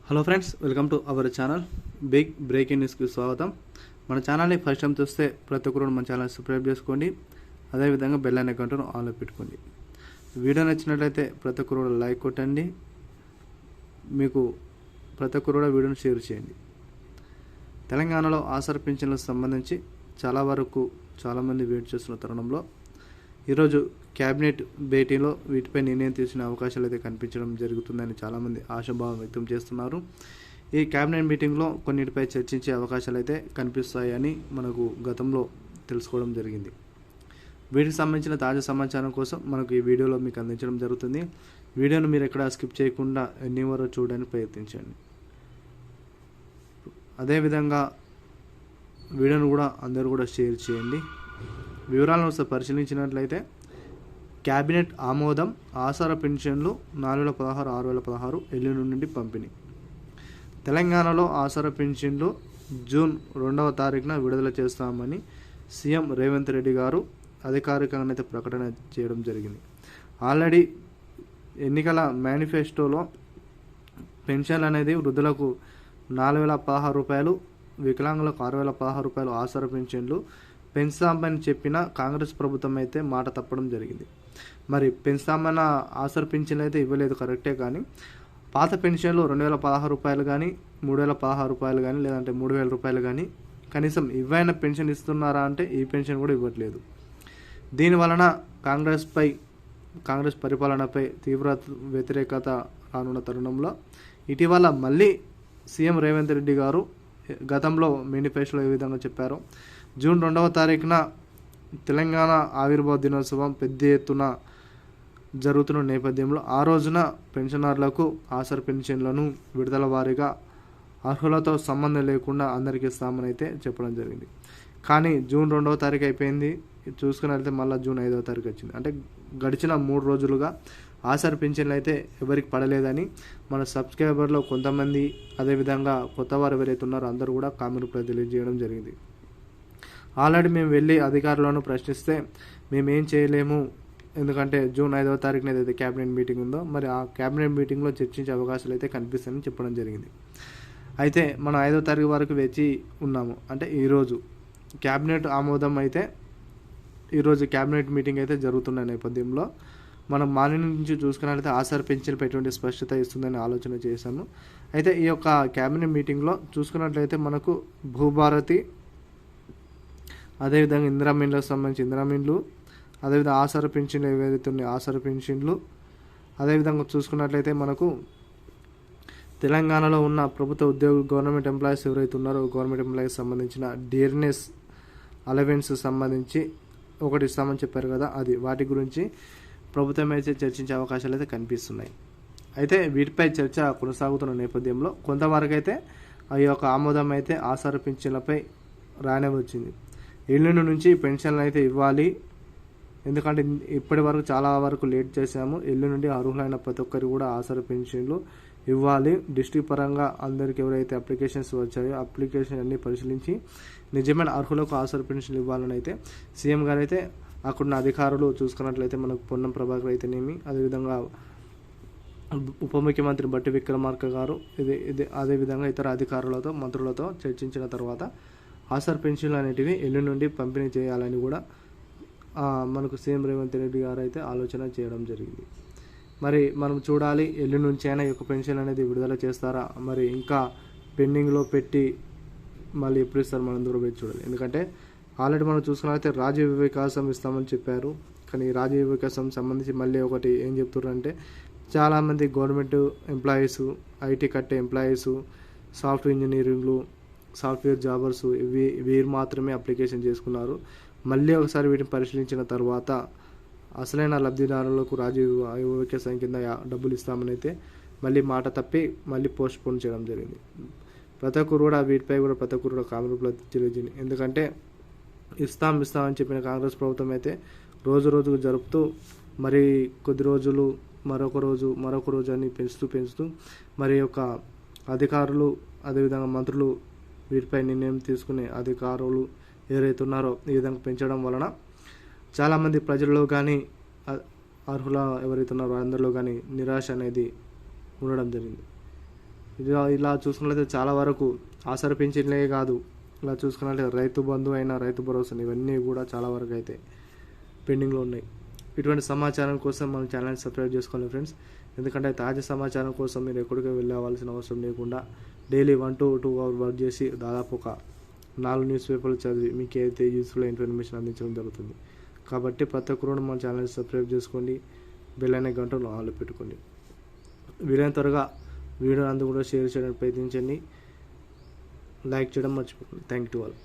Hello friends, welcome to our channel. Big breaking న్యూస్కి స్వాగతం. మన ఛానల్ని ఫస్ట్ టైం చూస్తే ప్రతి ఒక్కరు మన ఛానల్ సబ్స్క్రైబ్ చేసుకోండి. అదేవిధంగా బెల్ ఐకాన్ అకౌంట్ను ఆన్లో పెట్టుకోండి. వీడియో నచ్చినట్లయితే ప్రతి ఒక్కరు లైక్ కొట్టండి. మీకు ప్రతి ఒక్కరు కూడా వీడియోని షేర్ చేయండి. తెలంగాణలో ఆసరా పింఛన్లకు సంబంధించి చాలామంది వెయిట్ చేస్తున్న తరుణంలో ఈరోజు క్యాబినెట్ భేటీలో వీటిపై నిర్ణయం తీసుకునే అవకాశాలు అయితే కనిపించడం జరుగుతుందని చాలామంది ఆశాభావం వ్యక్తం చేస్తున్నారు. ఈ క్యాబినెట్ మీటింగ్లో కొన్నిటిపై చర్చించే అవకాశాలు అయితే కనిపిస్తాయని మనకు గతంలో తెలుసుకోవడం జరిగింది. వీటికి సంబంధించిన తాజా సమాచారం కోసం మనకు ఈ వీడియోలో మీకు అందించడం జరుగుతుంది. వీడియోను మీరు ఎక్కడ స్కిప్ చేయకుండా ఎన్ని వరకు చూడడానికి ప్రయత్నించండి. అదేవిధంగా వీడియోను కూడా అందరూ కూడా షేర్ చేయండి. వివరాలను ఒకసారి పరిశీలించినట్లయితే క్యాబినెట్ ఆమోదం, ఆసరా పెన్షన్లు 4016, 6016 ఎల్లుండి నుండి పంపిణీ. తెలంగాణలో ఆసరా పెన్షన్లు జూన్ 2వ తారీఖున విడుదల చేస్తామని సీఎం రేవంత్ రెడ్డి గారు అధికారికంగా అయితే ప్రకటన చేయడం జరిగింది. ఆల్రెడీ ఎన్నికల మేనిఫెస్టోలో పెన్షన్లు అనేది వృద్ధులకు 4016 రూపాయలు, వికలాంగులకు 6016 రూపాయలు ఆసరా పెన్షన్లు పెంచుతామని చెప్పిన కాంగ్రెస్ ప్రభుత్వం అయితే మాట తప్పడం జరిగింది. మరి పెంచుతామన్న ఆసరా పెన్షన్లు అయితే ఇవ్వలేదు, కరెక్టే. కానీ పాత పెన్షన్లు 2016 రూపాయలు కానీ, 3016 రూపాయలు కానీ, లేదంటే 3000 రూపాయలు కానీ కనీసం ఇవ్వైన పెన్షన్ ఇస్తున్నారా అంటే ఈ పెన్షన్ కూడా ఇవ్వట్లేదు. దీనివలన కాంగ్రెస్ పరిపాలనపై తీవ్ర వ్యతిరేకత రానున్న తరుణంలో ఇటీవల మళ్ళీ సీఎం రేవంత్ రెడ్డి గారు గతంలో మేనిఫెస్టోలో ఏ విధంగా చెప్పారో జూన్ 2వ తారీఖున తెలంగాణ ఆవిర్భావ దినోత్సవం పెద్ద ఎత్తున జరుగుతున్న నేపథ్యంలో ఆ రోజున పెన్షనర్లకు ఆసరా పెన్షన్లను విడుదల వారీగా అర్హులతో సంబంధం లేకుండా అందరికీ ఇస్తామని అయితే చెప్పడం జరిగింది. కానీ జూన్ 2వ తారీఖు అయిపోయింది, చూసుకున్నట్లయితే మళ్ళీ జూన్ 5వ తారీఖు వచ్చింది. అంటే గడిచిన 3 రోజులుగా ఆసరా పెన్షన్లు అయితే ఎవరికి పడలేదని మన సబ్స్క్రైబర్లో కొంతమంది, అదేవిధంగా కొత్త వారు ఎవరైతే ఉన్నారో అందరూ కూడా కామెంట్ తెలియజేయడం జరిగింది. ఆల్రెడీ మేము వెళ్ళి అధికారులను ప్రశ్నిస్తే మేమేం చేయలేము, ఎందుకంటే జూన్ 5వ తారీఖున ఏదైతే క్యాబినెట్ మీటింగ్ ఉందో మరి ఆ క్యాబినెట్ మీటింగ్లో చర్చించే అవకాశాలు అయితే కనిపిస్తాయని చెప్పడం జరిగింది. అయితే మనం 5వ తారీఖు వరకు వేచి ఉన్నాము. అంటే ఈరోజు క్యాబినెట్ ఆమోదం అయితే ఈరోజు క్యాబినెట్ మీటింగ్ అయితే జరుగుతున్న నేపథ్యంలో మనం మార్నింగ్ నుంచి చూసుకున్నట్లయితే ఆసరా పెన్షన్పై ఎటువంటి స్పష్టత ఇస్తుందని ఆలోచన చేశాము. అయితే ఈ యొక్క క్యాబినెట్ మీటింగ్లో చూసుకున్నట్లయితే మనకు భూభారతి, అదేవిధంగా ఇందిరామిన్లకు సంబంధించి ఇందిరామిన్లు, అదేవిధంగా ఆసరా పెన్షన్లు ఏవైతే ఉన్నాయో ఆసరా పెన్షన్లు, అదేవిధంగా చూసుకున్నట్లయితే మనకు తెలంగాణలో ఉన్న ప్రభుత్వ ఉద్యోగులు, గవర్నమెంట్ ఎంప్లాయీస్ ఎవరైతే ఉన్నారో గవర్నమెంట్ ఎంప్లాయీస్ సంబంధించిన డియర్నెస్ అలవెన్స్ సంబంధించి ఒకటి ఇస్తామని చెప్పారు కదా, అది వాటి గురించి ప్రభుత్వం అయితే చర్చించే అవకాశాలు అయితే కనిపిస్తున్నాయి. అయితే వీటిపై చర్చ కొనసాగుతున్న నేపథ్యంలో కొంతవరకు అయితే ఈ యొక్క ఆమోదం అయితే ఆసరా పెన్షన్లపై రానే వచ్చింది. ఎల్లుండి నుంచి పెన్షన్లు అయితే ఇవ్వాలి, ఎందుకంటే ఇప్పటి వరకు చాలా వరకు లేట్ చేశాము. ఎల్లుండి నుండి అర్హులైన ప్రతి ఒక్కరికి కూడా ఆసరా పెన్షన్లు ఇవ్వాలి. డిస్ట్రిక్ట్ పరంగా అందరికి ఎవరైతే అప్లికేషన్స్ వచ్చాయో అప్లికేషన్ అన్ని పరిశీలించి నిజమైన అర్హులకు ఆసరా పెన్షన్లు ఇవ్వాలని అయితే సీఎం గారు అయితే అక్కడున్న అధికారులు చూసుకున్నట్లయితే మనకు పొన్నం ప్రభాకర్ అయితేనేమి, అదేవిధంగా ఉప ముఖ్యమంత్రి బట్టి విక్రమార్క గారు అదేవిధంగా ఇతర అధికారులతో మంత్రులతో చర్చించిన తర్వాత ఆసరా పెన్షన్లు అనేటివి ఎల్లుండి నుండి పంపిణీ చేయాలని కూడా మనకు సీఎం రేవంత్ రెడ్డి గారు అయితే ఆలోచన చేయడం జరిగింది. మరి మనం చూడాలి, ఎల్లుండి నుంచి అయినా ఈ యొక్క పెన్షన్ అనేది విడుదల చేస్తారా, మరి ఇంకా పెండింగ్లో పెట్టి మళ్ళీ ఎప్పుడు ఇస్తారు మనం దూరం పెట్టి చూడాలి. ఎందుకంటే ఆల్రెడీ మనం చూసుకున్నట్లయితే రాజీవ్ వికాసం ఇస్తామని చెప్పారు. కానీ రాజీవ్ వికాసం సంబంధించి మళ్ళీ ఒకటి ఏం చెప్తున్నారంటే చాలామంది గవర్నమెంట్ ఎంప్లాయీస్, ఐటీ కట్టే ఎంప్లాయీస్, సాఫ్ట్వేర్ ఇంజనీరింగ్లు, సాఫ్ట్వేర్ జాబర్స్ వీరు మాత్రమే అప్లికేషన్ చేసుకున్నారు. మళ్ళీ ఒకసారి వీటిని పరిశీలించిన తర్వాత అసలైన లబ్ధిదారులకు రాజీవ్ వికాసం కింద డబ్బులు ఇస్తామని అయితే మళ్ళీ మాట తప్పి మళ్ళీ పోస్ట్ పోన్ చేయడం జరిగింది. ప్రతి ఒక్కరు కూడా వీటిపై కూడా ప్రతి ఒక్కరు కూడా కామెంట్లో తెలియజేయండి. ఎందుకంటే ఇస్తామని చెప్పిన కాంగ్రెస్ ప్రభుత్వం అయితే రోజుకు జరుపుతూ మరి కొద్ది రోజులు మరొక రోజు అని పెంచుతూ మరి యొక్క అధికారులు, అదేవిధంగా మంత్రులు వీటిపై నిర్ణయం తీసుకునే అధికారులు ఎవరైతే ఉన్నారో ఈ విధంగా పెంచడం వలన చాలామంది ప్రజల్లో కానీ అర్హుల ఎవరైతే ఉన్నారో అందరిలో కానీ నిరాశ అనేది ఉండడం జరిగింది. ఇలా చూసుకున్నట్లయితే చాలా వరకు ఆసరా పింఛన్లే కాదు, ఇలా చూసుకున్నట్లయితే రైతు బంధు అయినా రైతు భరోసా ఇవన్నీ కూడా చాలా వరకు అయితే పెండింగ్లో ఉన్నాయి. ఇటువంటి సమాచారం కోసం మన ఛానల్ని సబ్స్క్రైబ్ చేసుకోండి ఫ్రెండ్స్. ఎందుకంటే తాజా సమాచారం కోసం మీరు ఎక్కడికి వెళ్ళవలసిన అవసరం లేకుండా డైలీ 1 to 2 hours వర్క్ చేసి దాదాపు ఒక 4 న్యూస్ పేపర్లు చదివి మీకు అయితే యూస్ఫుల్ ఇన్ఫర్మేషన్ అందించడం జరుగుతుంది. కాబట్టి ప్రతి ఒక్కరు మన ఛానల్ని సబ్స్క్రైబ్ చేసుకోండి, బెల్ అనే గంటను ఆన్లో పెట్టుకోండి. వీలైన త్వరగా వీడియో అందరూ కూడా షేర్ చేయడానికి ప్రయత్నించండి, లైక్ చేయడం మర్చిపోకండి. Thank you all.